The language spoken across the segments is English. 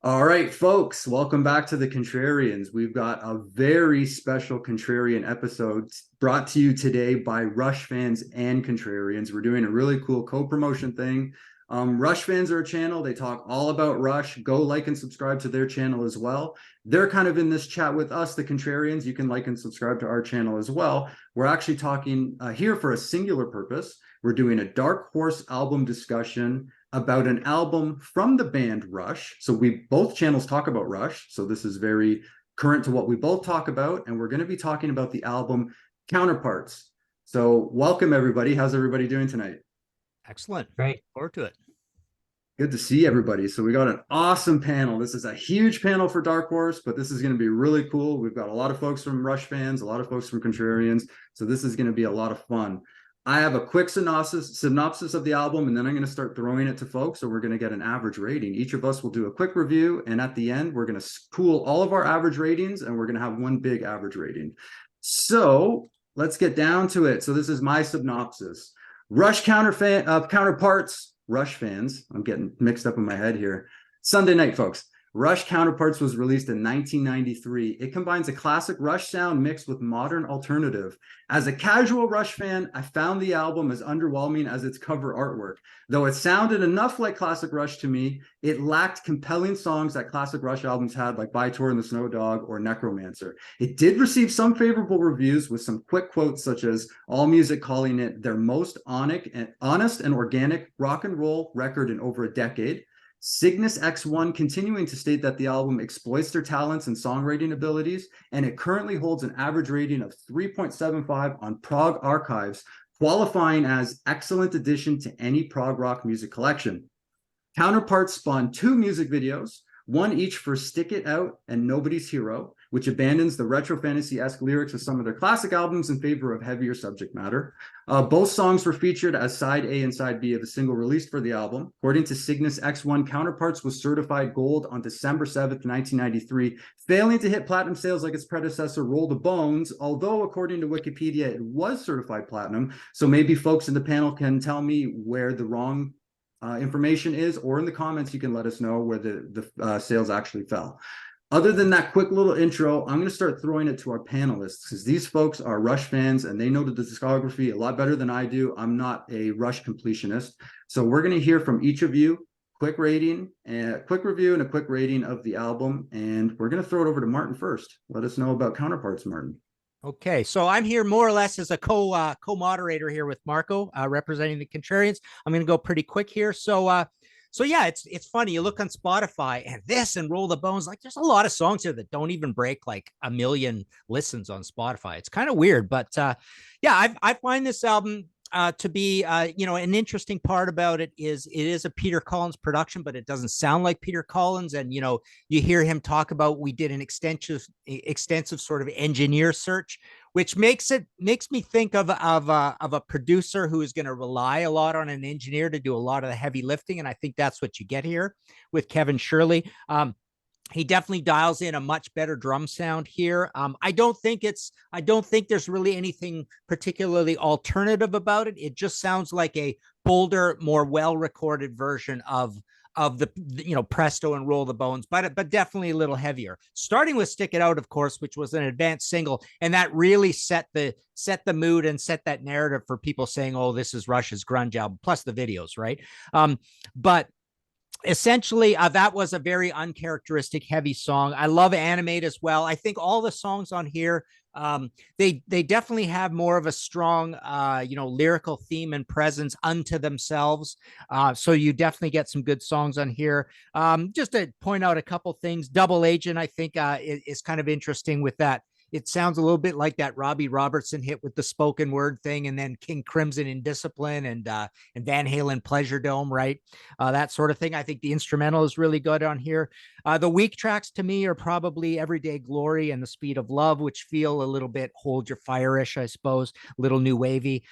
All right, folks, welcome back to the Contrarians. We've got a very special Contrarian episode brought to you today by Rush Fans and Contrarians. We're doing a really cool co-promotion thing. Rush Fans are a channel. They talk all about Rush. Go like and subscribe to their channel as well. They're kind of in this chat with us, the Contrarians. You can like and subscribe to our channel as well. We're actually talking here for a singular purpose. We're doing a Dark Horse album discussion about an album from the band Rush. So we both channels talk about Rush. So this is very current to what we both talk about. And we're going to be talking about the album Counterparts. So welcome, everybody. How's everybody doing tonight? Excellent. Great. Forward to it. Good to see everybody. So we got an awesome panel. This is a huge panel for Dark Horse, but this is going to be really cool. We've got a lot of folks from Rush fans, a lot of folks from Contrarians. So this is going to be a lot of fun. I have a quick synopsis of the album, and then I'm going to start throwing it to folks. So we're going to get an average rating. Each of us will do a quick review, and at the end, we're going to pool all of our average ratings, and we're going to have one big average rating. So let's get down to it. So this is my synopsis. Counterparts, Rush fans. I'm getting mixed up in my head here. Sunday night, folks. Rush Counterparts was released in 1993. It combines a classic Rush sound mixed with modern alternative. As a casual Rush fan, I found the album as underwhelming as its cover artwork. Though it sounded enough like classic Rush to me, it lacked compelling songs that classic Rush albums had, like By Tor and the Snow Dog or Necromancer. It did receive some favorable reviews with some quick quotes, such as AllMusic calling it their most honest and organic rock and roll record in over a decade. Cygnus X1 continuing to state that the album exploits their talents and songwriting abilities, and it currently holds an average rating of 3.75 on Prog Archives, qualifying as excellent addition to any prog rock music collection. Counterparts spawned two music videos, one each for Stick It Out and Nobody's Hero, which abandons the retro fantasy-esque lyrics of some of their classic albums in favor of heavier subject matter. Both songs were featured as side A and side B of the single released for the album. According to Cygnus X1, Counterparts was certified gold on December 7th, 1993, failing to hit platinum sales like its predecessor, Roll the Bones, although according to Wikipedia, it was certified platinum. So maybe folks in the panel can tell me where the wrong information is, or in the comments you can let us know where the sales actually fell. Other than that quick little intro, I'm going to start throwing it to our panelists, because these folks are Rush fans and they know the discography a lot better than I do. I'm not a Rush completionist. So we're going to hear from each of you, quick rating, a quick review and a quick rating of the album. And we're going to throw it over to Martin first. Let us know about Counterparts, Martin. Okay, so I'm here more or less as a co-moderator here with Marco, representing the Contrarians. I'm going to go pretty quick here. So yeah, it's funny. You look on Spotify and this and Roll the Bones, like there's a lot of songs here that don't even break like 1 million listens on Spotify. It's kind of weird, but yeah, I find this album to be, an interesting part about it is a Peter Collins production, but it doesn't sound like Peter Collins. And, you hear him talk about, we did an extensive sort of engineer search, which makes me think of a producer who is going to rely a lot on an engineer to do a lot of the heavy lifting. And I think that's what you get here with Kevin Shirley. He definitely dials in a much better drum sound here. I don't think there's really anything particularly alternative about it. It just sounds like a bolder, more well-recorded version of the Presto and Roll the Bones, but definitely a little heavier. Starting with Stick It Out, of course, which was an advanced single, and that really set the mood and set that narrative for people saying, "Oh, this is Rush's grunge album," plus the videos, right? But essentially, that was a very uncharacteristic heavy song. I love Animate as well. I think all the songs on here, they definitely have more of a strong, lyrical theme and presence unto themselves. So you definitely get some good songs on here. Just to point out a couple things, Double Agent, I think, is kind of interesting with that. It sounds a little bit like that Robbie Robertson hit with the spoken word thing, and then King Crimson Indiscipline and Van Halen Pleasure Dome, right? That sort of thing. I think the instrumental is really good on here. The weak tracks to me are probably Everyday Glory and The Speed of Love, which feel a little bit Hold Your Fire-ish, I suppose, a little new wavy.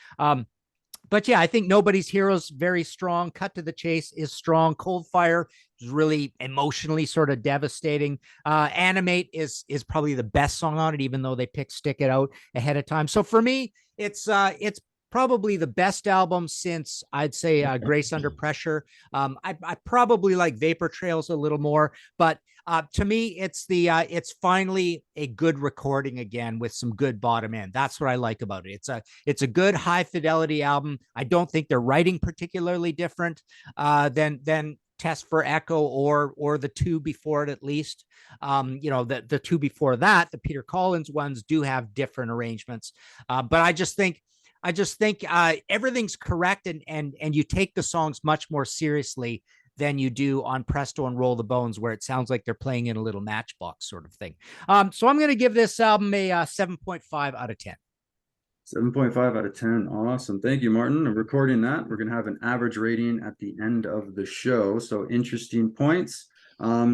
But yeah, I think Nobody's Hero is very strong. Cut to the Chase is strong. Cold Fire is really emotionally sort of devastating. Animate is probably the best song on it, even though they picked Stick It Out ahead of time. So for me, it's probably the best album since, I'd say, Grace Under Pressure. I probably like Vapor Trails a little more, but to me, it's finally a good recording again with some good bottom end. That's what I like about it. It's a good high fidelity album. I don't think they're writing particularly different than Test for Echo or the two before it, at least. The two before that, the Peter Collins ones, do have different arrangements. But I just think everything's correct, and you take the songs much more seriously than you do on Presto and Roll the Bones, where it sounds like they're playing in a little matchbox sort of thing. So I'm going to give this album a 7.5 out of 10. 7.5 out of 10. Awesome. Thank you, Martin. I'm recording that. We're going to have an average rating at the end of the show. So interesting points.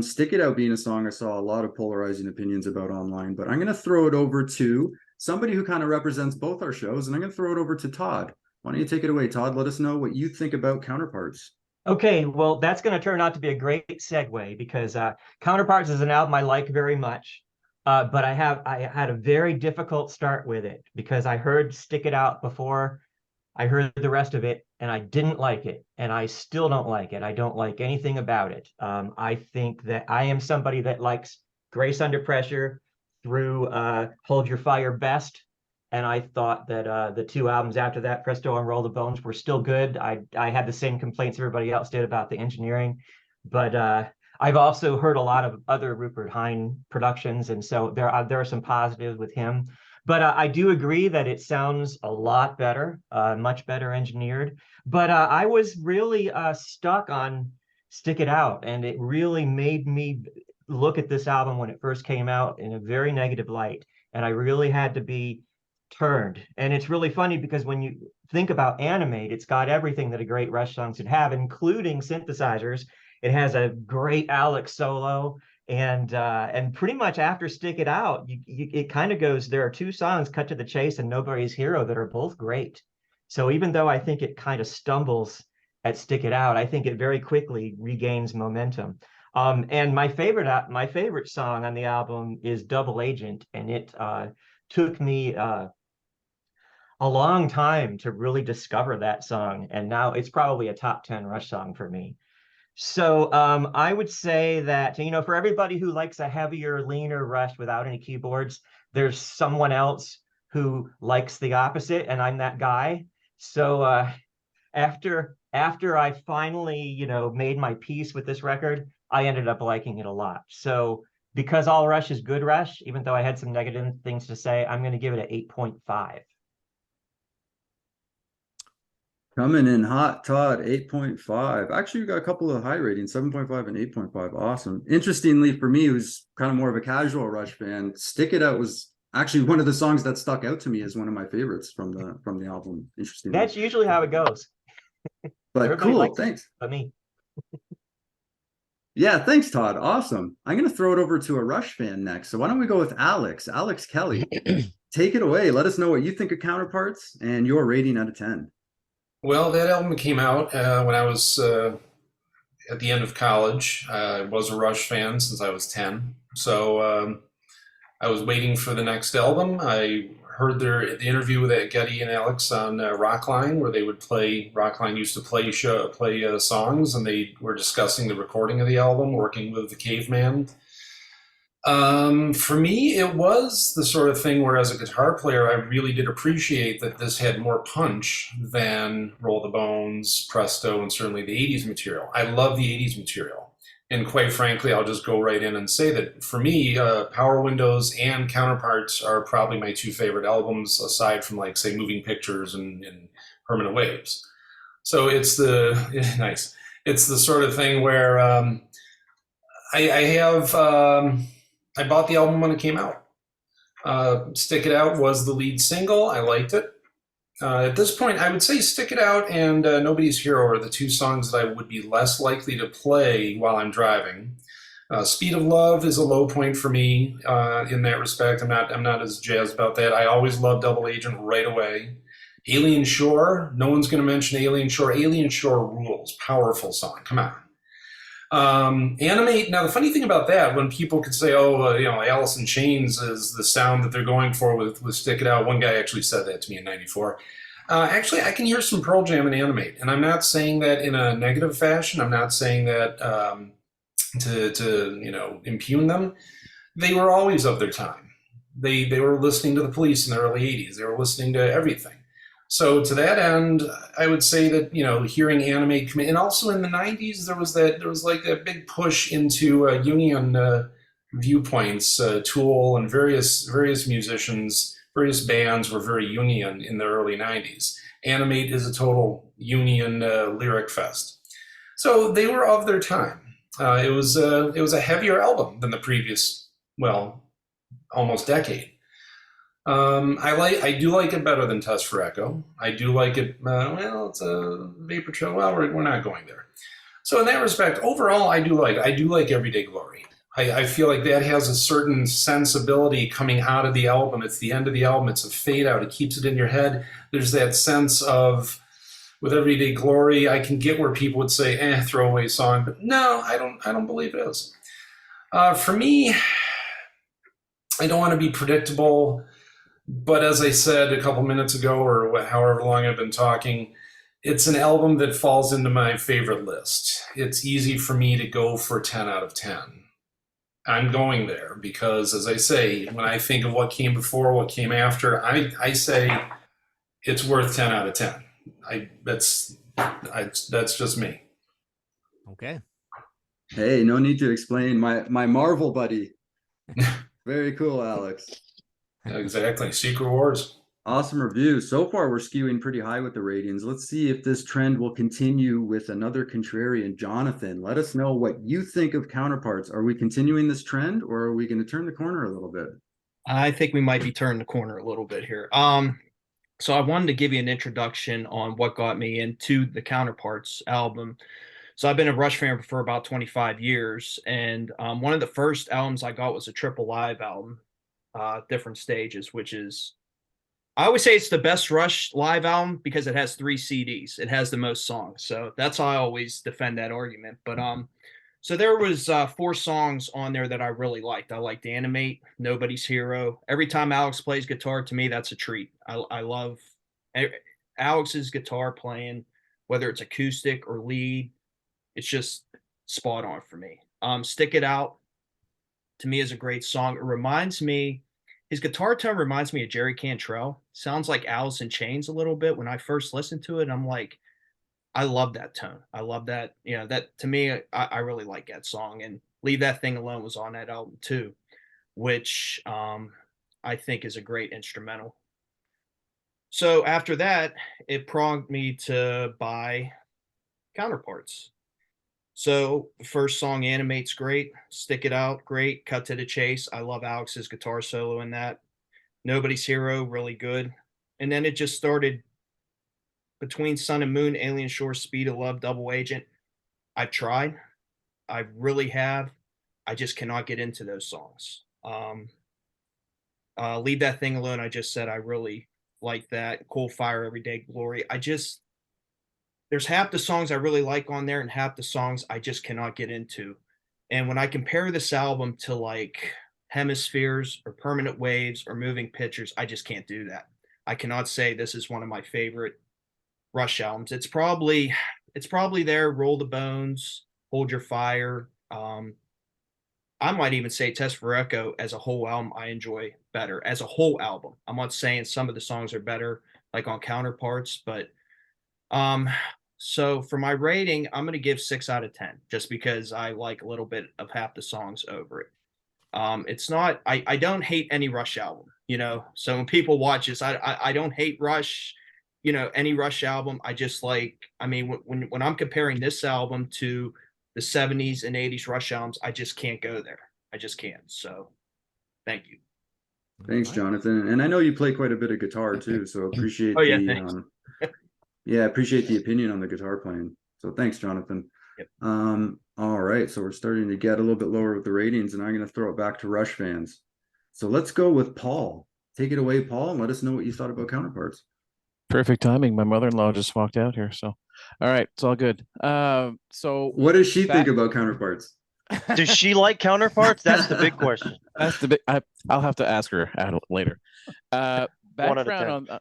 Stick It Out being a song I saw a lot of polarizing opinions about online, but I'm going to throw it over to somebody who kind of represents both our shows, and I'm going to throw it over to Todd. Why don't you take it away, Todd? Let us know what you think about Counterparts. Okay, well, that's going to turn out to be a great segue, because Counterparts is an album I like very much, but I had a very difficult start with it, because I heard Stick It Out before I heard the rest of it, and I didn't like it, and I still don't like it. I don't like anything about it. I think that I am somebody that likes Grace Under Pressure through Hold Your Fire best. And I thought that the two albums after that, Presto and Roll the Bones, were still good. I had the same complaints everybody else did about the engineering, but I've also heard a lot of other Rupert Hine productions, and so there are some positives with him. But I do agree that it sounds a lot better, much better engineered. But I was really stuck on Stick It Out, and it really made me look at this album when it first came out in a very negative light, and I really had to be turned. And it's really funny, because when you think about Animate, it's got everything that a great Rush song should have, including synthesizers. It has a great Alex solo, and pretty much after Stick It Out, it kind of goes, there are two songs, Cut to the Chase and Nobody's Hero, that are both great. So even though I think it kind of stumbles at Stick It Out, I think it very quickly regains momentum. And my favorite song on the album is Double Agent, and it took me a long time to really discover that song, and now it's probably a top 10 Rush song for me. So I would say that, for everybody who likes a heavier, leaner Rush without any keyboards, there's someone else who likes the opposite, and I'm that guy. So after I finally, made my peace with this record, I ended up liking it a lot. So because all Rush is good Rush, even though I had some negative things to say, I'm going to give it an 8.5. Coming in hot, Todd, 8.5. Actually, you got a couple of high ratings, 7.5 and 8.5. Awesome. Interestingly, for me, who's kind of more of a casual Rush fan, Stick It Out was actually one of the songs that stuck out to me as one of my favorites from the album. Interesting. That's usually how it goes. But everybody cool, thanks. But me. Yeah, thanks, Todd. Awesome. I'm going to throw it over to a Rush fan next. So why don't we go with Alex Kelly. Take it away. Let us know what you think of Counterparts and your rating out of 10. Well, that album came out when I was at the end of college. I was a Rush fan since I was 10. So I was waiting for the next album. I heard the interview with Getty and Alex on Rockline, where they would play. Rockline used to play songs, and they were discussing the recording of the album, working with the Caveman. For me, it was the sort of thing where, as a guitar player, I really did appreciate that this had more punch than Roll the Bones, Presto, and certainly the 80s material. I love the 80s material. And quite frankly, I'll just go right in and say that for me, Power Windows and Counterparts are probably my two favorite albums, aside from, like, say, Moving Pictures and Permanent Waves. So it's nice. It's the sort of thing where I bought the album when it came out. Stick It Out was the lead single. I liked it. At this point, I would say Stick It Out and Nobody's Hero are the two songs that I would be less likely to play while I'm driving. Speed of Love is a low point for me in that respect. I'm not as jazzed about that. I always loved Double Agent right away. Alien Shore, no one's going to mention Alien Shore. Alien Shore rules. Powerful song. Come on. Animate. Now, the funny thing about that, when people could say, Alice in Chains is the sound that they're going for with Stick It Out. One guy actually said that to me in '94. Actually, I can hear some Pearl Jam and Animate, and I'm not saying that in a negative fashion. I'm not saying that to impugn them. They were always of their time. They were listening to the Police in the early '80s. They were listening to everything. So to that end, I would say that hearing Animate come in, and also in the '90s there was like that big push into union viewpoints. Tool and various musicians. Various bands were very union in the early '90s. Animate is a total union lyric fest. So they were of their time. It was a heavier album than the previous, almost decade. I do like it better than Test for Echo. I do like it. It's a Vapor Trail. Well, we're not going there. So in that respect, overall, I do like Everyday Glory. I feel like that has a certain sensibility coming out of the album. It's the end of the album. It's a fade out. It keeps it in your head. There's that sense of, with Everyday Glory, I can get where people would say, throwaway song. But no, I don't believe it is. For me, I don't want to be predictable. But as I said a couple minutes ago, or however long I've been talking, it's an album that falls into my favorite list. It's easy for me to go for 10 out of 10. I'm going there because, as I say, when I think of what came before, what came after, I say it's worth 10 out of 10. That's just me. Okay. Hey, no need to explain. My Marvel buddy. Very cool, Alex. Exactly. Secret Wars. Awesome review. So far, we're skewing pretty high with the ratings. Let's see if this trend will continue with another contrarian. Johnathon, let us know what you think of Counterparts. Are we continuing this trend, or are we going to turn the corner a little bit? I think we might be turning the corner a little bit here. So I wanted to give you an introduction on what got me into the Counterparts album. So I've been a Rush fan for about 25 years, and one of the first albums I got was a triple live album, Different Stages, which is, I always say it's the best Rush live album because it has 3 CDs. It has the most songs. So that's how I always defend that argument. But so there was 4 songs on there that I really liked. I liked Animate, Nobody's Hero. Every time Alex plays guitar, to me, that's a treat. I love Alex's guitar playing, whether it's acoustic or lead. It's just spot on for me. Stick It Out, to me, is a great song. It reminds me, his guitar tone reminds me of Jerry Cantrell. Sounds like Alice in Chains a little bit. When I first listened to it, I'm like, I love that tone. I love that. That to me, I really like that song. And Leave That Thing Alone was on that album too, which I think is a great instrumental. So after that, it prompted me to buy Counterparts. So the first song, Animate's great. Stick It Out, great. Cut to the Chase. I love Alex's guitar solo in that. Nobody's Hero, really good. And then it just started between Sun and Moon, Alien Shore, Speed of Love, Double Agent. I've tried. I really have. I just cannot get into those songs. Leave That Thing Alone, I just said I really like that. Cold Fire, Everyday Glory. There's half the songs I really like on there and half the songs I just cannot get into. And when I compare this album to like Hemispheres or Permanent Waves or Moving Pictures, I just can't do that. I cannot say this is one of my favorite Rush albums. It's probably there. Roll the Bones, Hold Your Fire. I might even say Test for Echo as a whole album I enjoy better as a whole album. I'm not saying some of the songs are better like on Counterparts, but so for my rating, I'm going to give 6 out of 10 just because I like a little bit of half the songs over it. It's not, I don't hate any Rush album, so when people watch this, I don't hate Rush, any Rush album. I just like, when I'm comparing this album to the 70s and 80s Rush albums, I just can't go there. I just can't. So thank you. Thanks, Johnathon. And I know you play quite a bit of guitar too, so appreciate thanks. Appreciate the opinion on the guitar playing. So thanks, Johnathon. Yep. All right, so we're starting to get a little bit lower with the ratings, and I'm going to throw it back to Rush fans. So let's go with Paul. Take it away, Paul, and let us know what you thought about Counterparts. Perfect timing. My mother-in-law just walked out here, so all right, it's all good. So what does she think about Counterparts? Does she like Counterparts? That's the big question. That's the big. I'll have to ask her later. Background on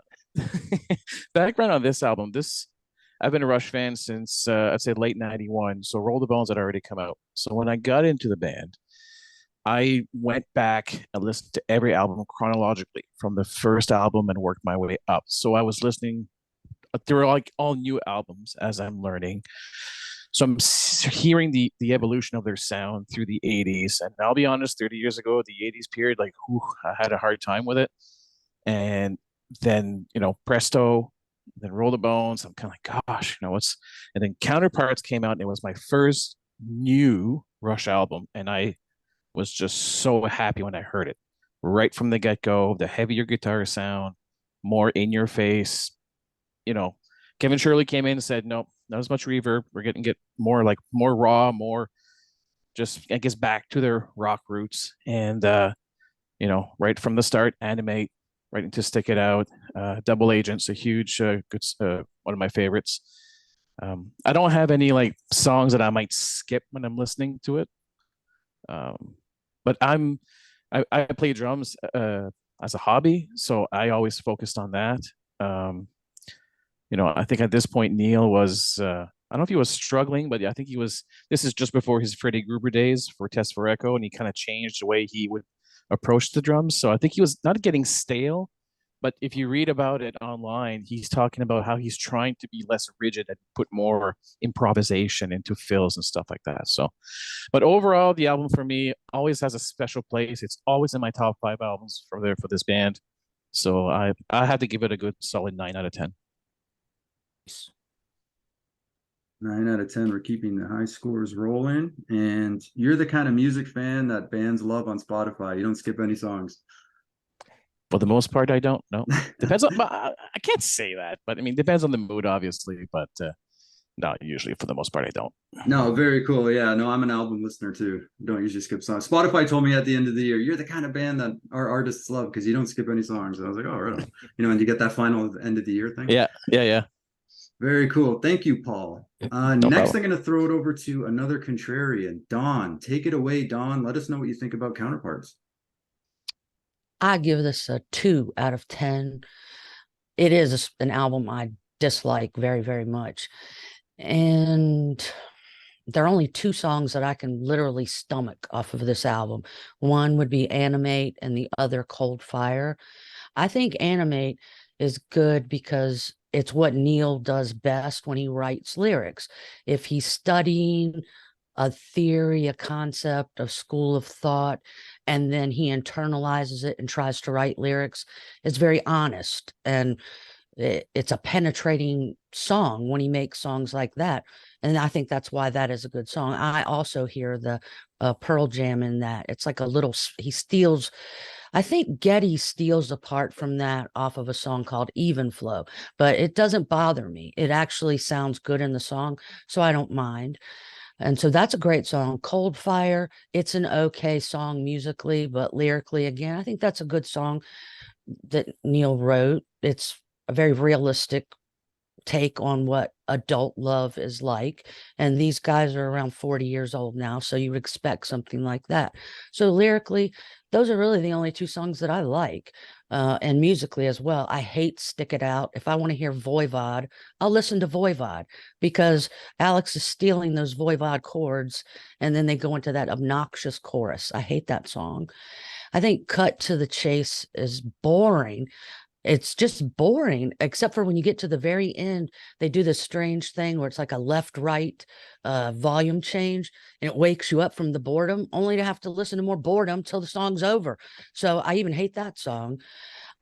background on this album. I've been a Rush fan since I'd say late '91. So Roll the Bones had already come out. So when I got into the band, I went back and listened to every album chronologically from the first album and worked my way up. So I was listening. They were like all new albums as I'm learning. So I'm hearing the evolution of their sound through the '80s. And I'll be honest, 30 years ago, the '80s period, like, I had a hard time with it. And then, Presto, then Roll the Bones. I'm kind of like, gosh, what's, and then Counterparts came out and it was my first new Rush album. And I was just so happy when I heard it right from the get-go. The heavier guitar sound, more in your face. Kevin Shirley came in and said, nope, not as much reverb. We're getting more raw, more just, I guess, back to their rock roots. And right from the start, Animate, right into Stick It Out, Double Agent's a huge good one of my favorites. I don't have any like songs that I might skip when I'm listening to it. But I play drums as a hobby, so I always focused on that. I think at this point Neil was I don't know if he was struggling, but I think this is just before his Freddie Gruber days for Test for Echo, and he kind of changed the way he would approach the drums. So I think he was not getting stale, but if you read about it online, he's talking about how he's trying to be less rigid and put more improvisation into fills and stuff like that. So, but overall, the album for me always has a special place. It's always in my top 5 albums for this band. So I have to give it a good solid 9 out of 10. 9 out of 10. We're keeping the high scores rolling. And you're the kind of music fan that bands love on Spotify. You don't skip any songs. For the most part, I don't know. Depends on, I can't say that, but I mean, depends on the mood, obviously. But no, usually for the most part, I don't. No, very cool. Yeah, no, I'm an album listener too. Don't usually skip songs. Spotify told me at the end of the year, you're the kind of band that our artists love because you don't skip any songs. And I was like, oh, right. And you get that final end of the year thing. Yeah. Very cool. Thank you, Paul. Next, problem. I'm going to throw it over to another contrarian, Don. Take it away, Don. Let us know what you think about Counterparts. I give this a 2 out of 10. It is an album I dislike very, very much. And there are only 2 songs that I can literally stomach off of this album. One would be Animate and the other Cold Fire. I think Animate is good because it's what Neil does best when he writes lyrics. If he's studying a theory, a concept, a school of thought, and then he internalizes it and tries to write lyrics, it's very honest. And it's a penetrating song when he makes songs like that. And I think that's why that is a good song. I also hear the Pearl Jam in that. It's like a little, he steals, I think Getty steals a part from that off of a song called Even Flow, but it doesn't bother me. It actually sounds good in the song, so I don't mind. And so that's a great song. Cold Fire, it's an okay song musically, but lyrically, again, I think that's a good song that Neil wrote. It's a very realistic take on what adult love is like. And these guys are around 40 years old now, so you would expect something like that. So lyrically, those are really the only 2 songs that I like. And musically as well. I hate Stick It Out. If I want to hear Voivod, I'll listen to Voivod because Alex is stealing those Voivod chords and then they go into that obnoxious chorus. I hate that song. I think Cut to the Chase is boring. It's just boring, except for when you get to the very end, they do this strange thing where it's like a left-right volume change, and it wakes you up from the boredom, only to have to listen to more boredom till the song's over. So I even hate that song.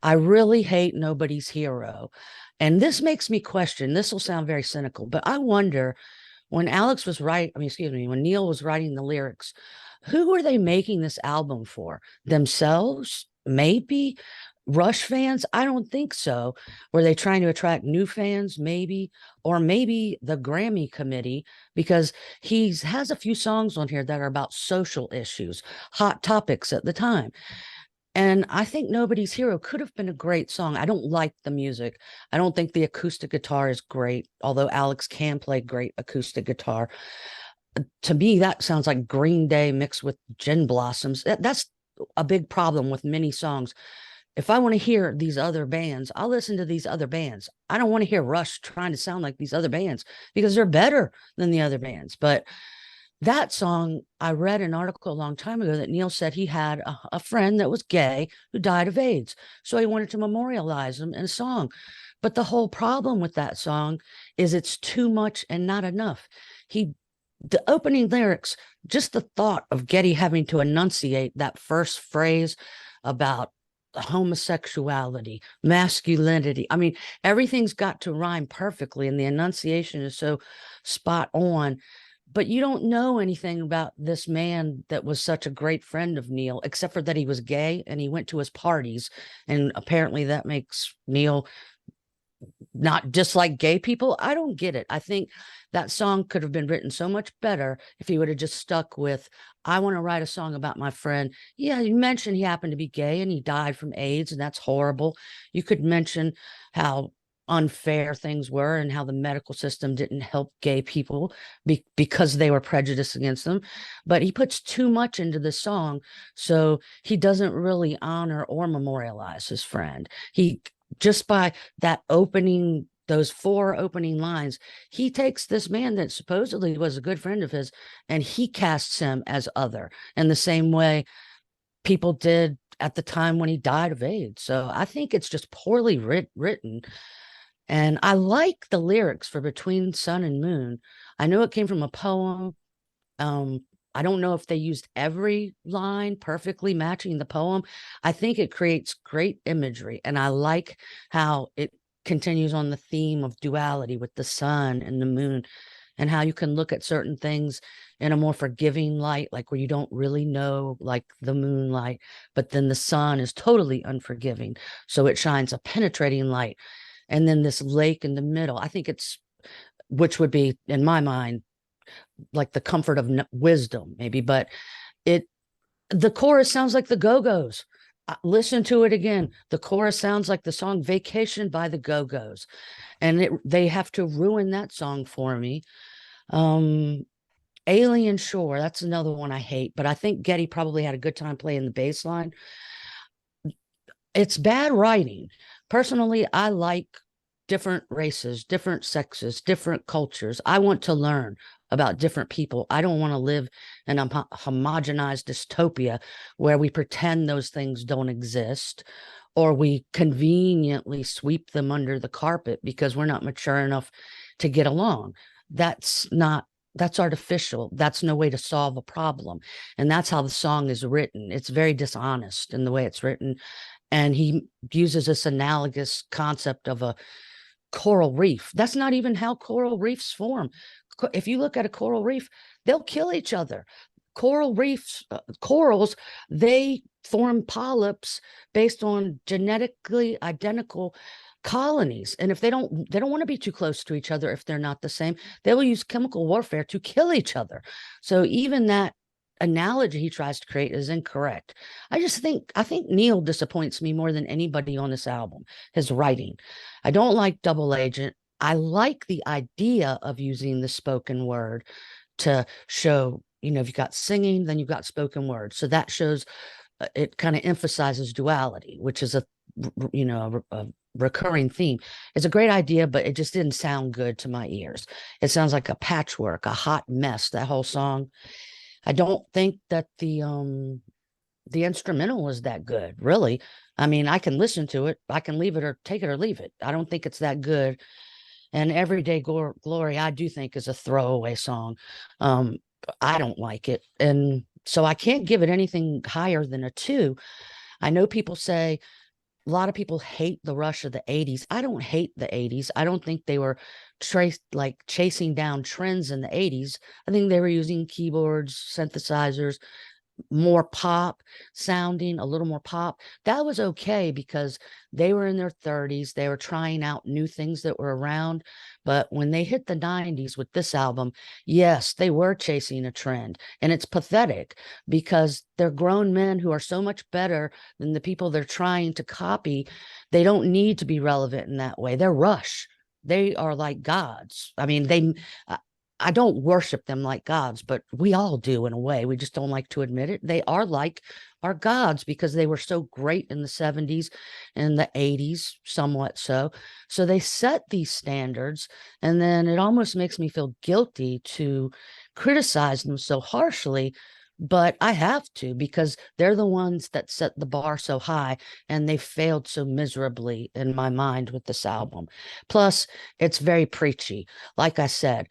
I really hate Nobody's Hero. And this makes me question, this will sound very cynical, but I wonder when when Neil was writing the lyrics, who were they making this album for? Themselves? Maybe? Rush fans? I don't think so. Were they trying to attract new fans? Maybe. Or maybe the Grammy committee, because he has a few songs on here that are about social issues, hot topics at the time. And I think Nobody's Hero could have been a great song. I don't like the music. I don't think the acoustic guitar is great, although Alex can play great acoustic guitar. To me, that sounds like Green Day mixed with Gin Blossoms. That's a big problem with many songs. If I want to hear these other bands, I'll listen to these other bands. I don't want to hear Rush trying to sound like these other bands because they're better than the other bands. But that song, I read an article a long time ago that Neil said he had a friend that was gay who died of AIDS. So he wanted to memorialize him in a song. But the whole problem with that song is it's too much and not enough. The opening lyrics, just the thought of Geddy having to enunciate that first phrase about homosexuality, masculinity. I mean, everything's got to rhyme perfectly, and the enunciation is so spot on. But you don't know anything about this man that was such a great friend of Neil, except for that he was gay and he went to his parties. And apparently that makes Neil not dislike gay people. I don't get it. I think that song could have been written so much better if he would have just stuck with, I want to write a song about my friend. Yeah, you mentioned he happened to be gay and he died from AIDS, and that's horrible. You could mention how unfair things were and how the medical system didn't help gay people because they were prejudiced against them. But he puts too much into the song, so he doesn't really honor or memorialize his friend. He just by that opening, those 4 opening lines, he takes this man that supposedly was a good friend of his and he casts him as other in the same way people did at the time when he died of AIDS. So I think it's just poorly written. And I like the lyrics for Between Sun and Moon. I know it came from a poem. I don't know if they used every line perfectly matching the poem. I think it creates great imagery. And I like how it continues on the theme of duality with the sun and the moon, and how you can look at certain things in a more forgiving light, like where you don't really know, like the moonlight, but then the sun is totally unforgiving. So it shines a penetrating light. And then this lake in the middle, I think which would be, in my mind, like the comfort of wisdom, maybe. But the chorus sounds like the Go-Go's. Listen to it again. The chorus sounds like the song Vacation by the Go-Go's. And they have to ruin that song for me. Alien Shore, that's another one I hate, but I think Geddy probably had a good time playing the bass line. It's bad writing. Personally, I like different races, different sexes, different cultures. I want to learn about different people. I don't want to live in a homogenized dystopia where we pretend those things don't exist, or we conveniently sweep them under the carpet because we're not mature enough to get along. That's artificial. That's no way to solve a problem. And that's how the song is written. It's very dishonest in the way it's written. And he uses this analogous concept of a coral reef. That's not even how coral reefs form. If you look at a coral reef, they'll kill each other. Coral reefs, corals, they form polyps based on genetically identical colonies. And if they don't want to be too close to each other, if they're not the same, they will use chemical warfare to kill each other. So even that analogy he tries to create is incorrect. I think Neil disappoints me more than anybody on this album, his writing. I don't like Double Agent. I like the idea of using the spoken word to show, if you've got singing, then you've got spoken word. So that shows, it kind of emphasizes duality, which is a recurring theme. It's a great idea, but it just didn't sound good to my ears. It sounds like a patchwork, a hot mess, that whole song. I don't think that the instrumental is that good, really. I mean, I can listen to it. I can leave it or take it or leave it. I don't think it's that good. And Everyday Glory, I do think is a throwaway song. I don't like it. And so I can't give it anything higher than a 2. I know people say, a lot of people hate the Rush of the 80s. I don't hate the 80s. I don't think they were chasing down trends in the 80s. I think they were using keyboards, synthesizers, more pop sounding, a little more pop. That was okay because they were in their 30s. They were trying out new things that were around. But when they hit the 90s with this album, yes, they were chasing a trend. And it's pathetic because they're grown men who are so much better than the people they're trying to copy. They don't need to be relevant in that way. They're Rush. They are like gods. I mean, I don't worship them like gods, but we all do in a way. We just don't like to admit it. They are like our gods because they were so great in the 70s and the 80s, somewhat so. So they set these standards, and then it almost makes me feel guilty to criticize them so harshly. But I have to, because they're the ones that set the bar so high, and they failed so miserably in my mind with this album. Plus, it's very preachy. Like I said,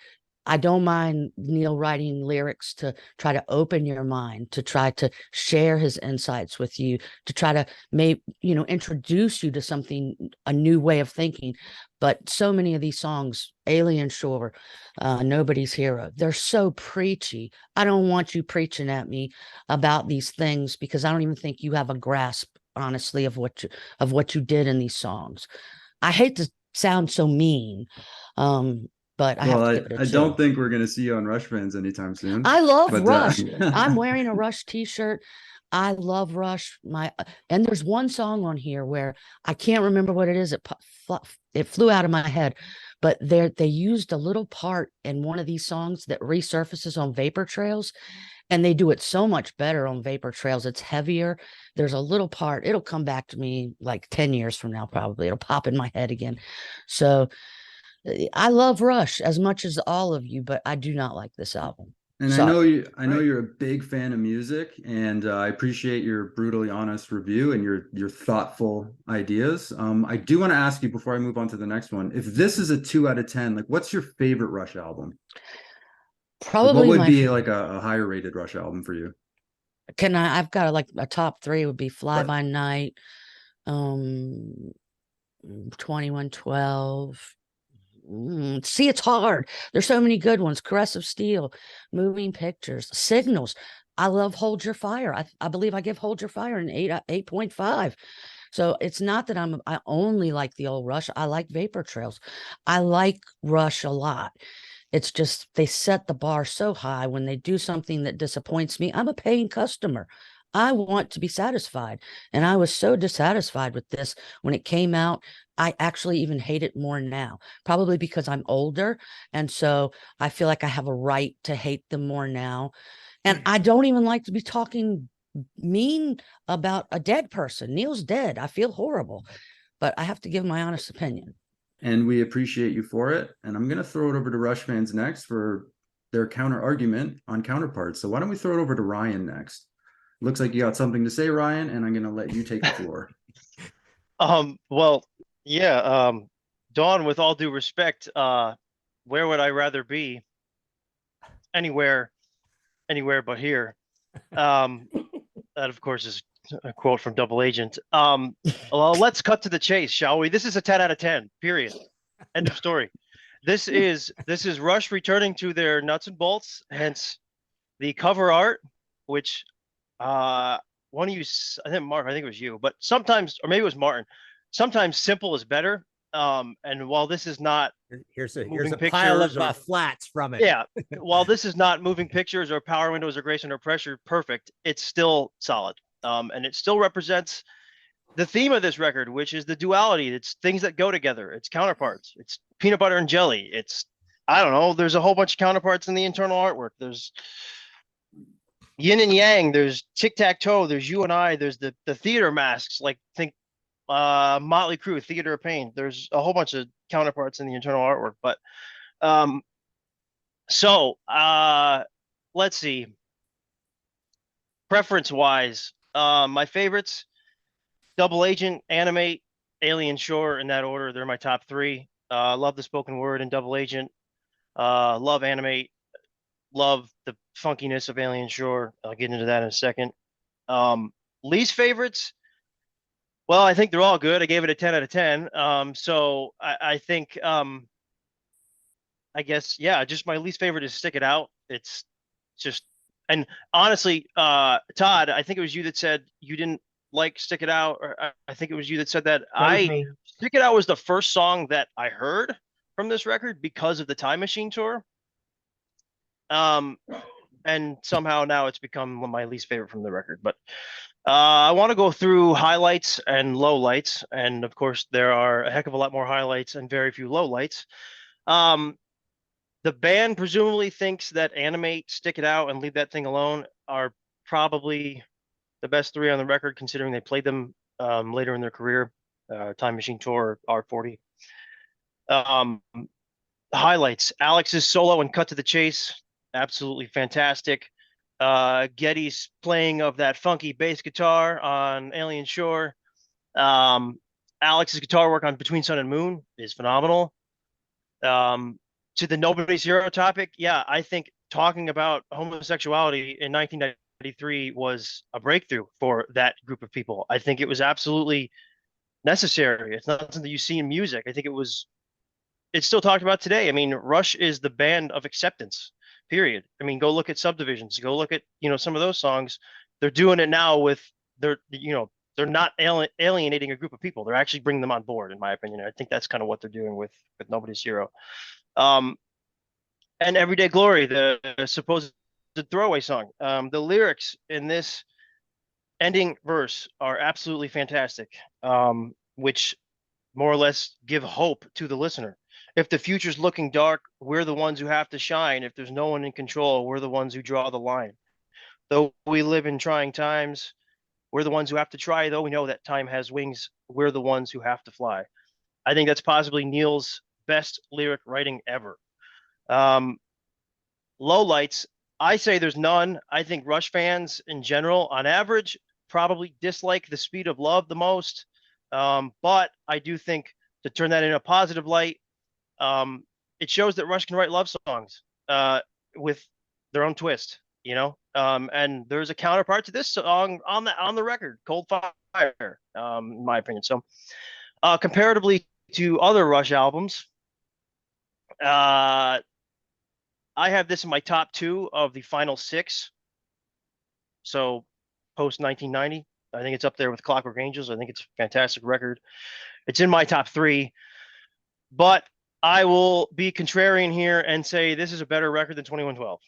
I don't mind Neil writing lyrics to try to open your mind, to try to share his insights with you, to try to introduce you to something, a new way of thinking. But so many of these songs, Alien Shore, Nobody's Hero, they're so preachy. I don't want you preaching at me about these things, because I don't even think you have a grasp, honestly, of what you did in these songs. I hate to sound so mean, but I have to give it a I two. don't think we're going to see you on Rush Fans anytime soon. I love but, Rush. I'm wearing a Rush t-shirt. I love Rush. And there's one song on here where I can't remember what it is. It flew out of my head, but they used a little part in one of these songs that resurfaces on Vapor Trails, and they do it so much better on Vapor Trails. It's heavier. There's a little part. It'll come back to me like 10 years from now, probably. It'll pop in my head again. So I love Rush as much as all of you, but I do not like this album. And Sorry. I know you're a big fan of music, and I appreciate your brutally honest review and your thoughtful ideas. I do want to ask you before I move on to the next one, if this is a 2 out of 10, like, what's your favorite Rush album? Probably what would be like a higher rated Rush album for you? I've got like a top 3 would be Fly Right. By Night, 2112. See, it's hard. There's so many good ones. Caress of Steel, Moving Pictures, Signals. I love Hold Your Fire. I believe I give Hold Your Fire an 8.5. So it's not that I only like the old Rush. I like Vapor Trails. I like Rush a lot. It's just they set the bar so high. When they do something that disappoints me, I'm a paying customer. I want to be satisfied. And I was so dissatisfied with this when it came out. I actually even hate it more now, probably because I'm older. And so I feel like I have a right to hate them more now. And I don't even like to be talking mean about a dead person. Neil's dead. I feel horrible, but I have to give my honest opinion. And we appreciate you for it. And I'm going to throw it over to Rush Fans next for their counter argument on Counterparts. So why don't we throw it over to Ryan next? Looks like you got something to say, Ryan, and I'm going to let you take the floor. Well, yeah, Dawn, with all due respect, where would I rather be? Anywhere but here. That of course is a quote from Double Agent. Well, let's cut to the chase, shall we? This is a 10 out of 10, period. End of story. This is Rush returning to their nuts and bolts, hence the cover art, which one of you, I think Mark, I think it was you, but sometimes, or maybe it was Martin, sometimes simple is better. And while this is not here's a pile of flats from it. Yeah, while this is not moving pictures or power windows or grace under pressure perfect, it's still solid. And it still represents the theme of this record, which is the duality. It's things that go together. It's counterparts. It's peanut butter and jelly. It's, I don't know, there's a whole bunch of counterparts in the internal artwork. There's yin and yang, there's tic-tac-toe, there's you and I, there's the theater masks, like think Motley Crue, Theater of Pain. There's a whole bunch of counterparts in the internal artwork. But let's see. Preference wise, my favorites: Double Agent, Animate, Alien Shore, in that order. They're my top 3. Love the spoken word in Double Agent. Love Animate. Love the funkiness of Alien Shore. I'll get into that in a second. Least favorites, well, I think they're all good. I gave it a 10 out of 10. So I think, I guess, yeah, just my least favorite is Stick It Out. It's just, and honestly, Todd, I think it was you that said you didn't like Stick It Out, or I think it was you that said that. Stick It Out was the first song that I heard from this record because of the Time Machine tour. And somehow now it's become one of my least favorite from the record. But I want to go through highlights and lowlights, and of course there are a heck of a lot more highlights and very few lowlights. The The band presumably thinks that Animate, Stick It Out, and Leave That Thing Alone are probably the best three on the record, considering they played them later in their career. Time Machine Tour, R40. Highlights: Alex's solo and Cut to the Chase, absolutely fantastic. Geddy's playing of that funky bass guitar on Alien Shore. Alex's guitar work on Between Sun and Moon is phenomenal. To the Nobody's Hero topic, yeah, I think talking about homosexuality in 1993 was a breakthrough for that group of people. I think it was absolutely necessary. It's not something you see in music. I think it's still talked about today. I mean, Rush is the band of acceptance, period. I mean, go look at Subdivisions, go look at, some of those songs. They're doing it now with they're not alienating a group of people. They're actually bringing them on board, in my opinion. I think that's kind of what they're doing with Nobody's Hero. And Everyday Glory, the supposed throwaway song. The lyrics in this ending verse are absolutely fantastic, which more or less give hope to the listener. If the future's looking dark, we're the ones who have to shine. If there's no one in control, we're the ones who draw the line. Though we live in trying times, we're the ones who have to try. Though we know that time has wings, we're the ones who have to fly. I think that's possibly Neil's best lyric writing ever. Lowlights, I say there's none. I think Rush fans in general, on average, probably dislike The Speed of Love the most. But I do think, to turn that in a positive light, it shows that Rush can write love songs with their own twist, and there's a counterpart to this song on the record, Cold Fire, in my opinion. So comparatively to other Rush albums, I have this in my top 2 of the final 6. So post 1990, I think it's up there with Clockwork Angels. I think it's a fantastic record. It's in my top 3, but I will be contrarian here and say this is a better record than 2112.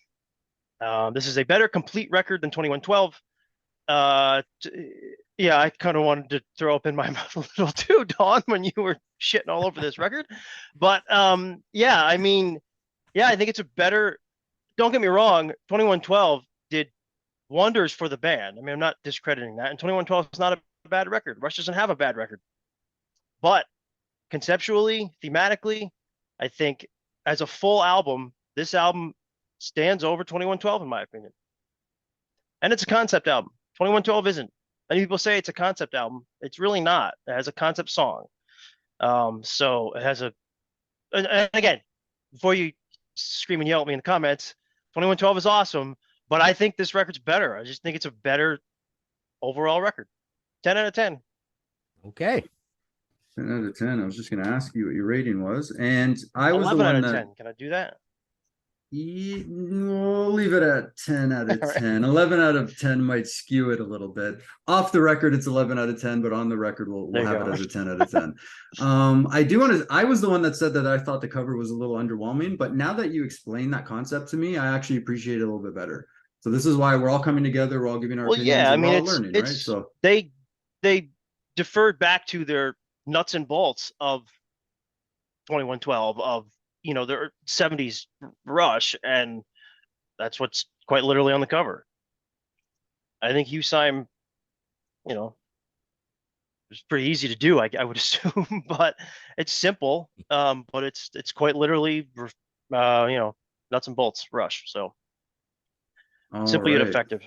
This is a better complete record than 2112. Yeah, I kind of wanted to throw up in my mouth a little too, Dawn, when you were shitting all over this record. But yeah, I mean, yeah, I think it's a better. Don't get me wrong, 2112 did wonders for the band. I mean, I'm not discrediting that. And 2112 is not a bad record. Rush doesn't have a bad record. But conceptually, thematically, I think as a full album, this album stands over 2112 in my opinion. And it's a concept album. 2112 isn't. Many people say it's a concept album. It's really not. It has a concept song. So it has a, and again, before you scream and yell at me in the comments, 2112 is awesome, but I think this record's better. I just think it's a better overall record. 10 out of 10. Okay. 10 out of 10. I was just going to ask you what your rating was, and I was 11 the out one of that 10. Can I do that? We'll leave it at 10 out of All right. 10. 11 out of 10 might skew it a little bit. Off the record, it's 11 out of 10, but on the record, we'll There you have go. it as a 10 out of 10. I was the one that said that I thought the cover was a little underwhelming, but now that you explain that concept to me, I actually appreciate it a little bit better. So this is why we're all coming together. We're all giving our Well, opinions. yeah, I and we're mean, all learning, right? it's So they deferred back to their nuts and bolts of 2112 of their 70s Rush, and that's what's quite literally on the cover. I think Hugh Syme, it's pretty easy to do, I would assume, but it's simple. But it's quite literally, nuts and bolts Rush. So simply all yet right. effective.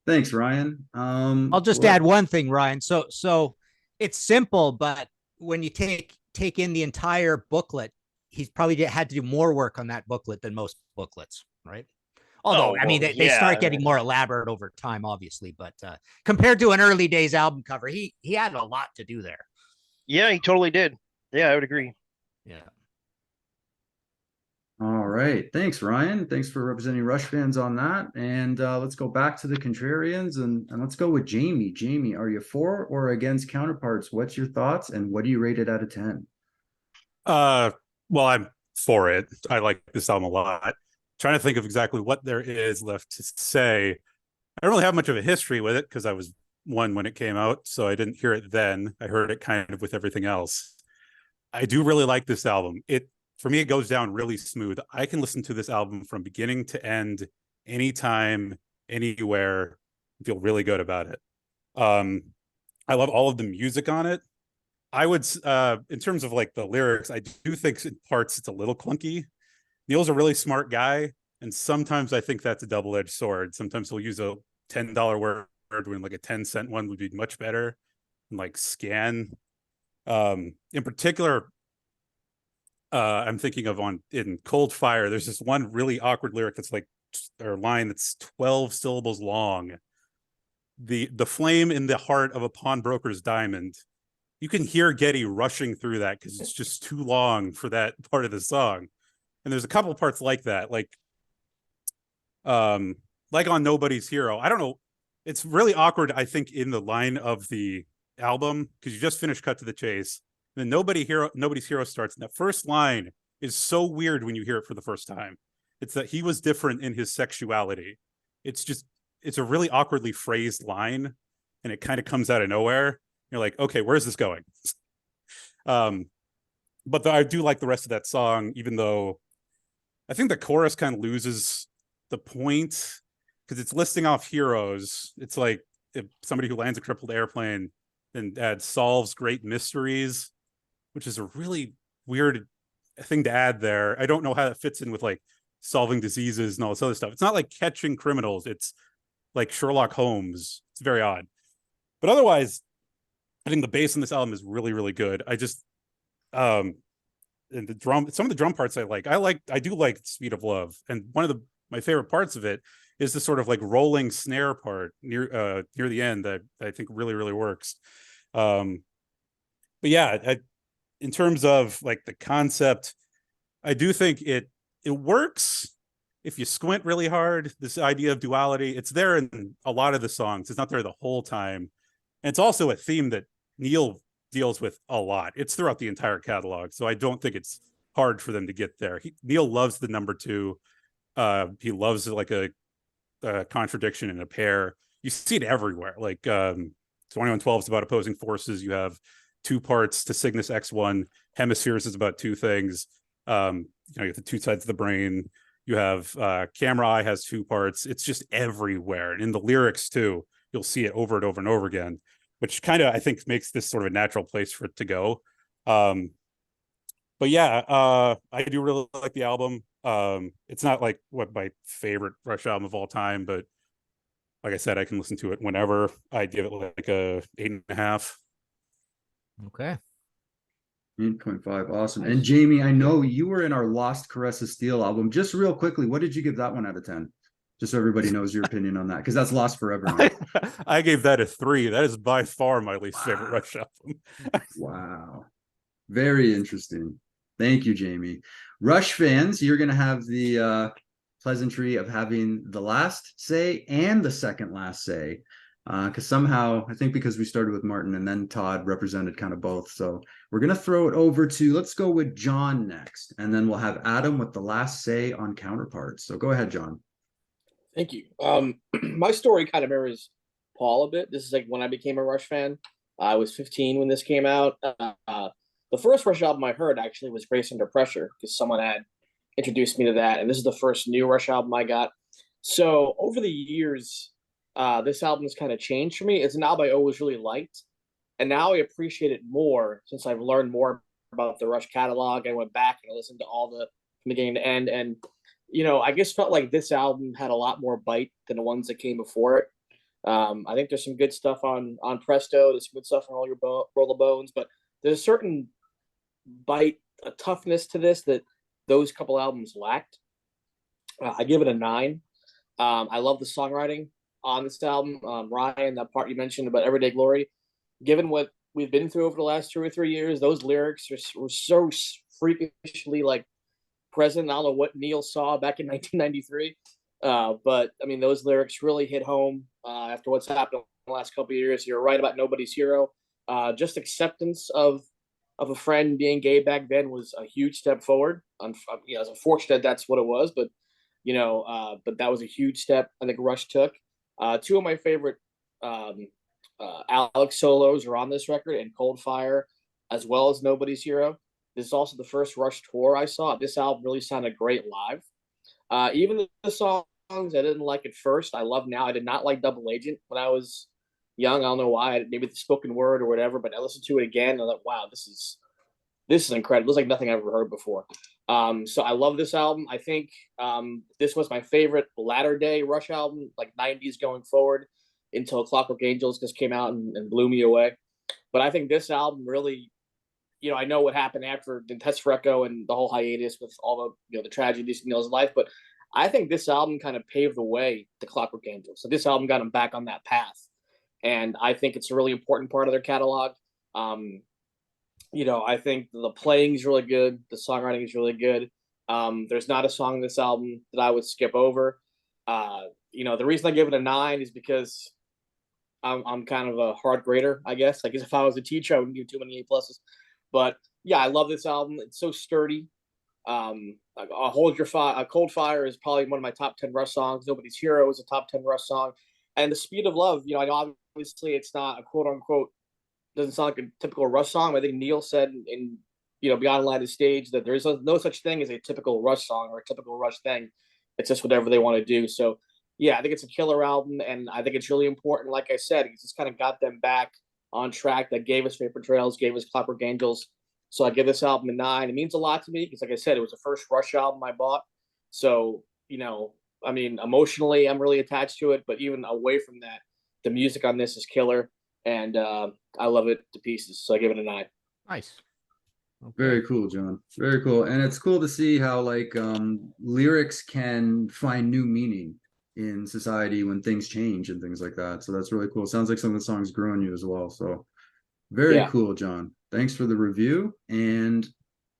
Thanks, Ryan. I'll just add one thing, Ryan. So it's simple, but when you take in the entire booklet, he's probably had to do more work on that booklet than most booklets, right? Although, I mean, they start getting more elaborate over time, obviously, but compared to an early days album cover, he had a lot to do there. Yeah, he totally did. Yeah, I would agree. Yeah. All right. Thanks, Ryan. Thanks for representing Rush fans on that. And let's go back to the Contrarians and let's go with Jamie. Jamie, are you for or against Counterparts? What's your thoughts and what do you rate it out of 10? Well, I'm for it. I like this album a lot. Trying to think of exactly what there is left to say. I don't really have much of a history with it because I was 1 when it came out, so I didn't hear it then. I heard it kind of with everything else. I do really like this album. It for me, it goes down really smooth. I can listen to this album from beginning to end, anytime, anywhere, feel really good about it. I love all of the music on it. I would, in terms of like the lyrics, I do think in parts it's a little clunky. Neil's a really smart guy, and sometimes I think that's a double-edged sword. Sometimes he'll use a $10 word when like a 10-cent one would be much better. And like scan. In particular, I'm thinking of in Cold Fire, there's this one really awkward lyric that's like, or line that's 12 syllables long. The flame in the heart of a pawnbroker's diamond. You can hear Getty rushing through that because it's just too long for that part of the song. And there's a couple of parts like that, like on Nobody's Hero. I don't know. It's really awkward, I think, in the line of the album, because you just finished Cut to the Chase. And then Nobody's Hero starts. And that first line is so weird when you hear it for the first time. It's that he was different in his sexuality. It's a really awkwardly phrased line, and it kind of comes out of nowhere. You're like, okay, where's this going? But I do like the rest of that song, even though I think the chorus kind of loses the point because it's listing off heroes. It's like if somebody who lands a crippled airplane and solves great mysteries, which is a really weird thing to add there. I don't know how that fits in with like solving diseases and all this other stuff. It's not like catching criminals. It's like Sherlock Holmes. It's very odd. But otherwise, I think the bass on this album is really, really good. I just and some of the drum parts I do like Speed of Love. And one of my favorite parts of it is the sort of like rolling snare part near the end that I think really, really works. But yeah, in terms of like the concept, I do think it works if you squint really hard. This idea of duality, it's there in a lot of the songs. It's not there the whole time. And it's also a theme that Neil deals with a lot. It's throughout the entire catalog. So I don't think it's hard for them to get there. Neil loves the number two. He loves like a contradiction in a pair. You see it everywhere. Like 2112 is about opposing forces. You have two parts to Cygnus X1. Hemispheres is about two things. You have the two sides of the brain. You have Camera Eye has two parts. It's just everywhere. And in the lyrics too, you'll see it over and over and over again, which kind of, I think, makes this sort of a natural place for it to go. But yeah, I do really like the album. It's not like what my favorite Rush album of all time, but like I said, I can listen to it whenever. I give it like a 8.5. Okay. 8.5. Awesome. And Jamie, I know you were in our Lost Caress of Steel album. Just real quickly, what did you give that one out of 10? Just so everybody knows your opinion on that, because that's lost forever now. I gave that a 3. That is by far my least favorite Rush album. Wow. Very interesting. Thank you, Jamie. Rush fans, you're going to have the pleasantry of having the last say and the second last say. Because somehow, I think because we started with Martin and then Todd represented kind of both. So we're going to throw it over to, let's go with John next. And then we'll have Adam with the last say on Counterparts. So go ahead, John. Thank you. My story kind of mirrors Paul a bit. This is like when I became a Rush fan. I was 15 when this came out. The first Rush album I heard actually was Grace Under Pressure, because someone had introduced me to that. And this is the first new Rush album I got. So over the years, this album has kind of changed for me. It's an album I always really liked. And now I appreciate it more since I've learned more about the Rush catalog. I went back and I listened to all from beginning to end. And, you know, I just felt like this album had a lot more bite than the ones that came before it. I think there's some good stuff on Presto. There's some good stuff on Roll the Bones. But there's a certain bite, a toughness to this that those couple albums lacked. I give it a 9. I love the songwriting on this album. Ryan, that part you mentioned about Everyday Glory, given what we've been through over the last 2 or 3 years, those lyrics were so freakishly like present. I don't know what Neil saw back in 1993, but I mean, those lyrics really hit home after what's happened in the last couple of years. You're right about Nobody's Hero. Just acceptance of a friend being gay back then was a huge step forward. It's unfortunate that's what it was, but but that was a huge step I think Rush took. 2 of my favorite Alex solos are on this record, and Cold Fire, as well as Nobody's Hero. This is also the first Rush tour I saw. This album really sounded great live. Even the songs I didn't like at first, I love now. I did not like Double Agent when I was young. I don't know why. Maybe the spoken word or whatever. But I listened to it again and I thought, wow, this is incredible. It's like nothing I've ever heard before. So I love this album. I think this was my favorite latter day Rush album, like 90s going forward, until Clockwork Angels just came out and blew me away. But I think this album really, I know what happened after the Test for Echo and the whole hiatus with all the, the tragedies in Neil's life, but I think this album kind of paved the way to Clockwork Angels. So this album got him back on that path. And I think it's a really important part of their catalog. I think the playing is really good. The songwriting is really good. There's not a song in this album that I would skip over. The reason I give it a 9 is because I'm kind of a hard grader, I guess. Like if I was a teacher, I wouldn't give too many A pluses. But yeah, I love this album. It's so sturdy. Cold Fire is probably one of my top 10 Rush songs. Nobody's Hero is a top 10 Rush song. And The Speed of Love, I know obviously it's not a quote unquote, doesn't sound like a typical Rush song. I think Neil said in Beyond Light of Stage that there is no such thing as a typical Rush song or a typical Rush thing. It's just whatever they want to do. So yeah, I think it's a killer album, and I think it's really important. Like I said, it just kind of got them back on track. That gave us Vapor Trails, gave us Clockwork Angels. So I give this album a 9. It means a lot to me because, like I said, it was the first Rush album I bought. So, emotionally, I'm really attached to it. But even away from that, the music on this is killer. And I love it to pieces. So I give it a 9. Nice. Okay. Very cool, John. Very cool. And it's cool to see how lyrics can find new meaning in society when things change and things like that. So that's really cool. Sounds like some of the songs grew on you as well. So very cool, John. Thanks for the review. And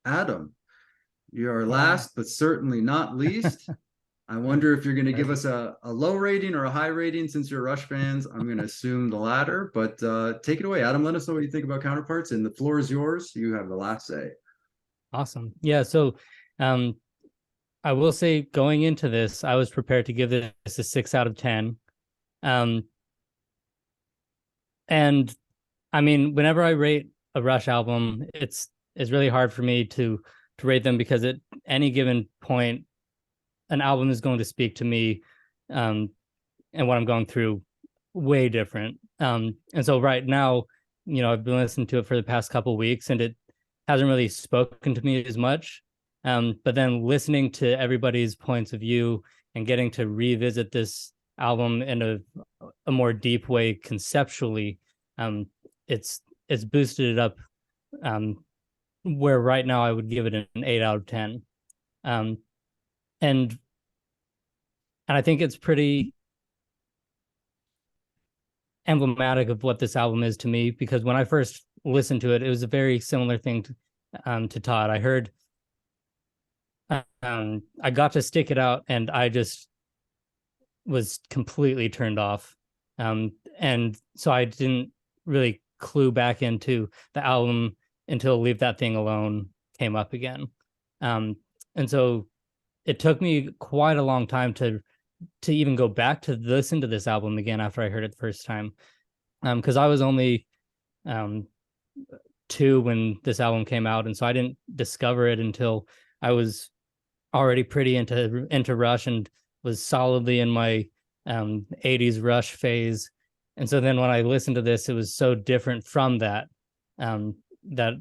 Adam, you are last but certainly not least. I wonder if you're going to give us a low rating or a high rating since you're Rush fans. I'm going to assume the latter, but take it away, Adam. Let us know what you think about Counterparts, and the floor is yours. You have the last say. Awesome. Yeah, so I will say going into this, I was prepared to give this a 6 out of 10. And I mean, whenever I rate a Rush album, it's really hard for me to rate them because at any given point, an album is going to speak to me and what I'm going through way different. And so right now, I've been listening to it for the past couple of weeks and it hasn't really spoken to me as much. But then listening to everybody's points of view and getting to revisit this album in a more deep way conceptually, it's boosted it up where right now I would give it an 8 out of 10. And I think it's pretty emblematic of what this album is to me, because when I first listened to it, it was a very similar thing to Todd. I heard, I got to Stick It Out, and I just was completely turned off. And so I didn't really clue back into the album until Leave That Thing Alone came up again. And so it took me quite a long time to even go back to listen to this album again after I heard it the first time. Because I was only 2 when this album came out, and so I didn't discover it until I was already pretty into Rush and was solidly in my 80s Rush phase. And so then when I listened to this, it was so different from that that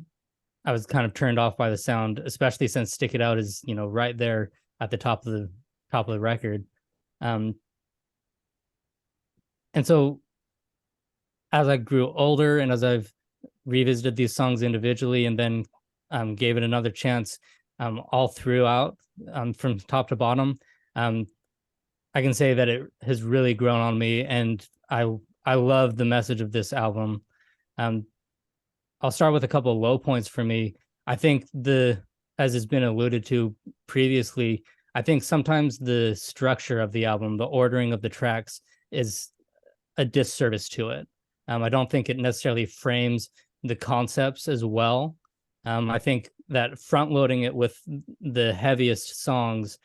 I was kind of turned off by the sound, especially since Stick It Out is, right there at the top of the record. And so as I grew older and as I've revisited these songs individually and then gave it another chance all throughout from top to bottom, I can say that it has really grown on me, and I love the message of this album. I'll start with a couple of low points for me. I think as has been alluded to previously, I think sometimes the structure of the album, the ordering of the tracks, is a disservice to it. I don't think it necessarily frames the concepts as well. I think that front loading it with the heaviest songs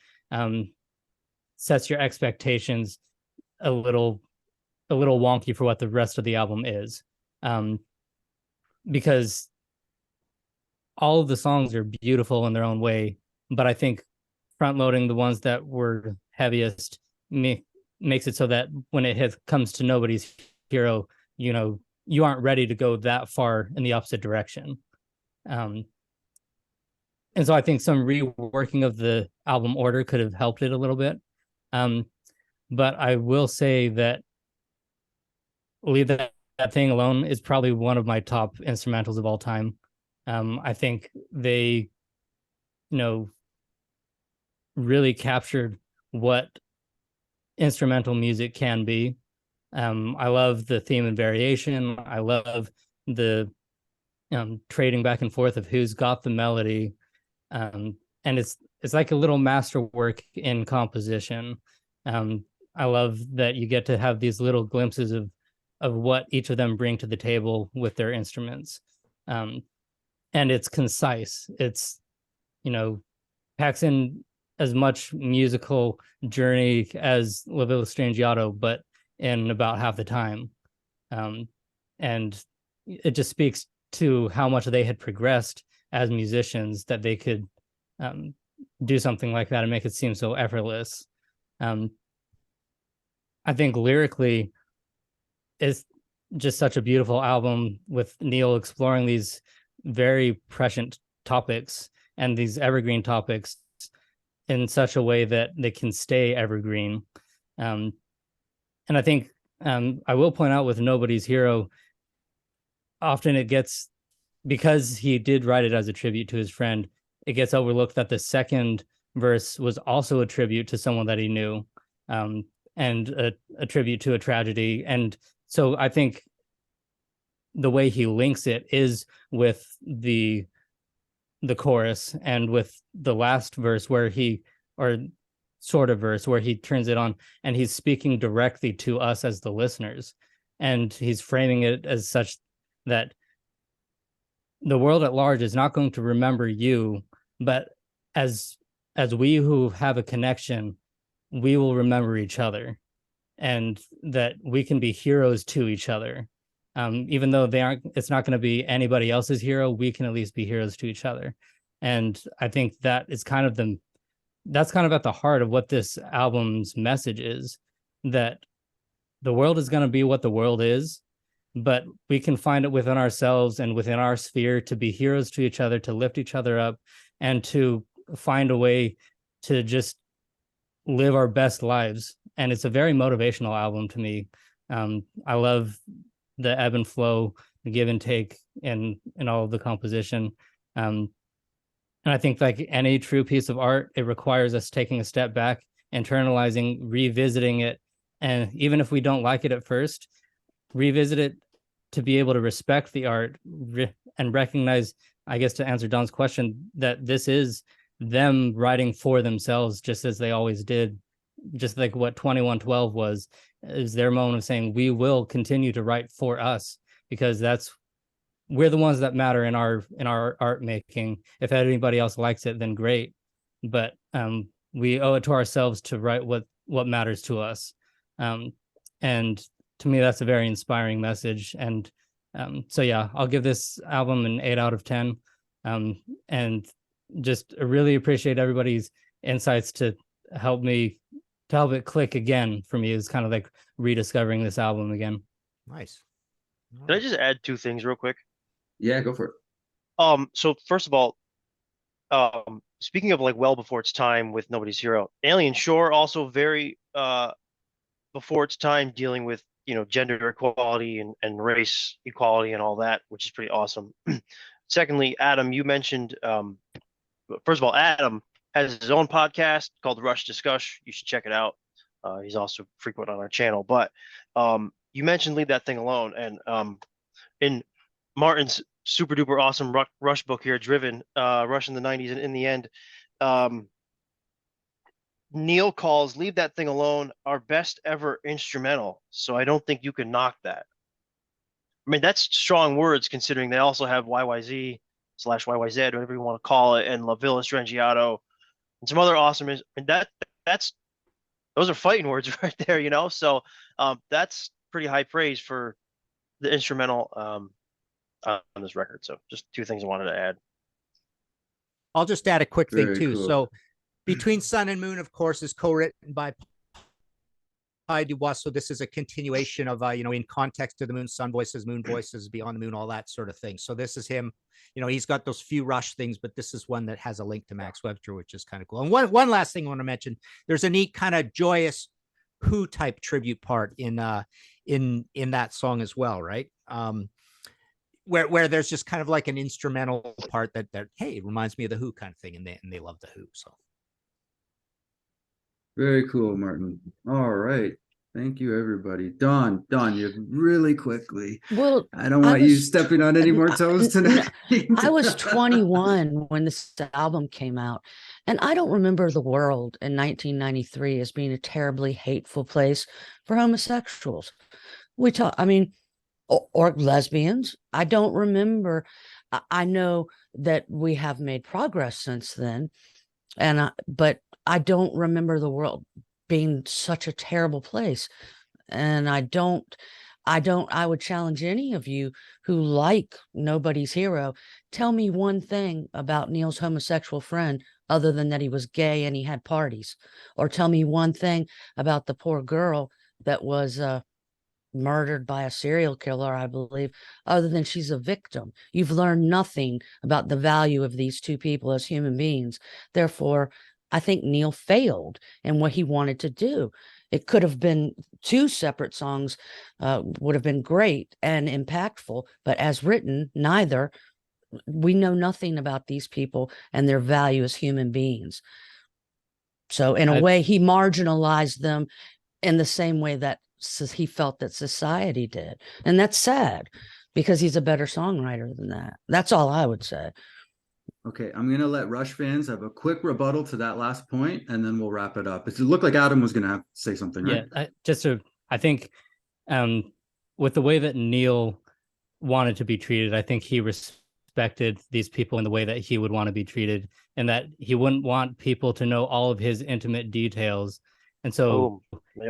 sets your expectations a little wonky for what the rest of the album is. Because all of the songs are beautiful in their own way, but I think front loading the ones that were heaviest makes it so that when comes to Nobody's Hero, you aren't ready to go that far in the opposite direction. And so I think some reworking of the album order could have helped it a little bit. But I will say that Leave That Thing Alone is probably one of my top instrumentals of all time. I think they, really captured what instrumental music can be. I love the theme and variation. I love the trading back and forth of who's got the melody. And it's like a little masterwork in composition. I love that you get to have these little glimpses of what each of them bring to the table with their instruments. And it's concise. It's, packs in as much musical journey as Lebel Strangiato, but in about half the time. And it just speaks to how much they had progressed as musicians, that they could do something like that and make it seem so effortless. I think lyrically, it's just such a beautiful album, with Neil exploring these very prescient topics and these evergreen topics in such a way that they can stay evergreen. And I think I will point out with Nobody's Hero, often it gets, because he did write it as a tribute to his friend, it gets overlooked that the second verse was also a tribute to someone that he knew, and a tribute to a tragedy. And so I think the way he links it is with the chorus and with the last verse where he turns it on and he's speaking directly to us as the listeners. And he's framing it as such that the world at large is not going to remember you, but as we who have a connection, we will remember each other, and that we can be heroes to each other. Even though it's not going to be anybody else's hero, we can at least be heroes to each other. And I think that is that's kind of at the heart of what this album's message is, that the world is going to be what the world is, but we can find it within ourselves and within our sphere to be heroes to each other, to lift each other up, and to find a way to just live our best lives. And it's a very motivational album to me. I love the ebb and flow, the give and take in all of the composition. And I think, like any true piece of art, it requires us taking a step back, internalizing, revisiting it. And even if we don't like it at first, revisit it to be able to respect the art and recognize, I guess, to answer Don's question, that this is them writing for themselves, just as they always did. Just like what 2112 is their moment of saying, we will continue to write for us, because we're the ones that matter in our art making. If anybody else likes it, then great, but we owe it to ourselves to write what matters to us. And to me, that's a very inspiring message. And so yeah, I'll give this album an 8 out of 10. And just really appreciate everybody's insights to help it click again for me. Is kind of like rediscovering this album again. Nice. Can I just add two things real quick? Yeah, go for it. So first of all, speaking of like well before its time with Nobody's Hero, Alien Shore also very before its time, dealing with gender equality and race equality and all that, which is pretty awesome. Secondly, Adam, you mentioned first of all, Adam has his own podcast called Rush Discush. You should check it out. He's also frequent on our channel. But you mentioned Leave That Thing Alone, and in Martin's super duper awesome Rush book here, Driven, Rush in the 90s and in the end, Neil calls Leave That Thing Alone our best ever instrumental. So I don't think you can knock that. I mean, that's strong words, considering they also have YYZ/YYZ, whatever you want to call it, and La Villa Strangiato, and some other awesome. And those are fighting words right there, So that's pretty high praise for the instrumental on this record. So just two things I wanted to add. I'll just add a quick thing Very too. cool. So Between Sun and Moon, of course, is co-written by Dubois. So this is a continuation of, in context to the Moon, Sun voices, Moon voices, Beyond the Moon, all that sort of thing. So this is him, he's got those few Rush things, but this is one that has a link to Max Webster, which is kind of cool. And one last thing I want to mention, there's a neat kind of joyous Who type tribute part in that song as well, right? Where there's just kind of like an instrumental part that hey, it reminds me of the Who kind of thing, and they love the Who. So very cool, Martin. All right. Thank you, everybody. Don, you really quickly. Well, I don't want you stepping on any more toes tonight. I was 21 when this album came out, and I don't remember the world in 1993 as being a terribly hateful place for homosexuals. Or lesbians. I don't remember. I know that we have made progress since then, but I don't remember the world being such a terrible place. And I would challenge any of you who like Nobody's Hero, tell me one thing about Neil's homosexual friend other than that he was gay and he had parties, or tell me one thing about the poor girl that was murdered by a serial killer, I believe, other than she's a victim. You've learned nothing about the value of these two people as human beings. Therefore, I think Neil failed in what he wanted to do. It could have been two separate songs, would have been great and impactful, but as written, neither. We know nothing about these people and their value as human beings. So in a way, he marginalized them in the same way that he felt that society did. And that's sad because he's a better songwriter than that. That's all I would say. Okay, I'm going to let Rush fans have a quick rebuttal to that last point, and then we'll wrap it up. It looked like Adam was going to say something, right? Yeah, I think with the way that Neil wanted to be treated, I think he respected these people in the way that he would want to be treated, and that he wouldn't want people to know all of his intimate details. And so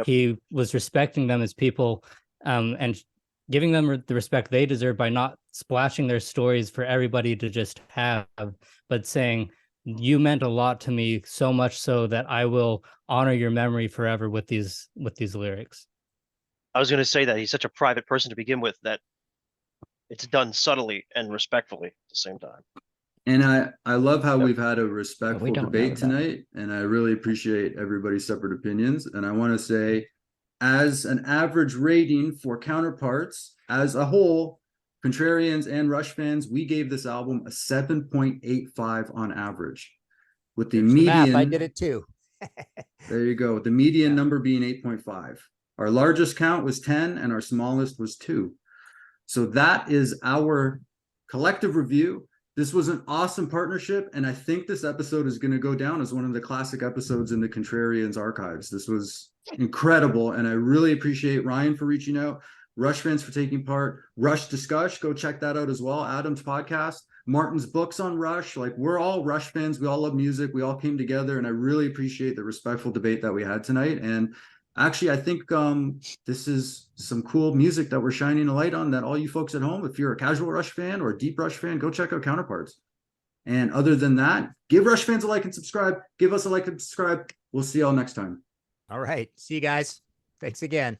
he was respecting them as people and giving them the respect they deserve by not splashing their stories for everybody to just have, but saying, you meant a lot to me, so much so that I will honor your memory forever with these lyrics. I was going to say that he's such a private person to begin with that it's done subtly and respectfully at the same time. And I love how we've had a respectful debate tonight, and I really appreciate everybody's separate opinions. And I want to say, as an average rating for Counterparts as a whole, Contrarians and Rush fans, we gave this album a 7.85 on average, with the median. I did it too. There you go. The median number being 8.5. Our largest count was 10, and our smallest was 2. So that is our collective review. This was an awesome partnership, and I think this episode is going to go down as one of the classic episodes in the Contrarians archives. This was incredible, and I really appreciate Ryan for reaching out, Rush fans for taking part, Rush Discush, go check that out as well, Adam's podcast, Martin's books on Rush. Like, we're all Rush fans, we all love music, we all came together, and I really appreciate the respectful debate that we had tonight. And actually, I think this is some cool music that we're shining a light on, that all you folks at home, if you're a casual Rush fan or a deep Rush fan, go check out Counterparts. And other than that, give Rush fans a like and subscribe. Give us a like and subscribe. We'll see y'all next time. All right. See you guys. Thanks again.